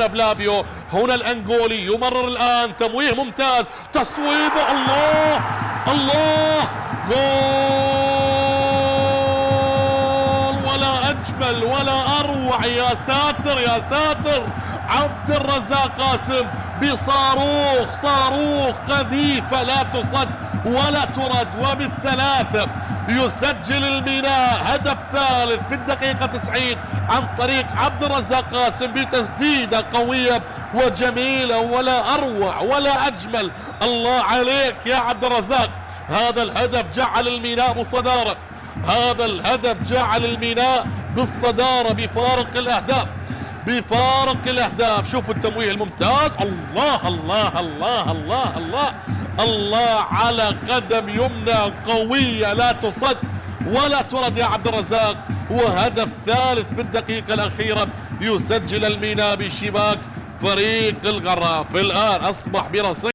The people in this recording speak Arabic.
فلافيو. هنا الأنغولي يمرر الآن، تمويه ممتاز، تصويبه، الله الله، جول! ولا أجمل ولا أروع، يا ساتر يا ساتر. عبد الرزاق قاسم بصاروخ، صاروخ قذيفة لا تصد ولا ترد، وبالثلاثة يسجل الميناء هدف ثالث بالدقيقة 90 عن طريق عبد الرزاق قاسم بتسديدة قوية وجميلة، ولا أروع ولا أجمل. الله عليك يا عبد الرزاق، هذا الهدف جعل الميناء بالصدارة، هذا الهدف جعل الميناء بالصدارة بفارق الأهداف، بفارق الأهداف. شوفوا التمويه الممتاز، الله الله الله الله الله الله، على قدم يمنى قوية لا تصد ولا ترد يا عبد الرزاق. وهدف ثالث بالدقيقة الأخيرة يسجل الميناء بشباك فريق الغراف. الآن أصبح برصيد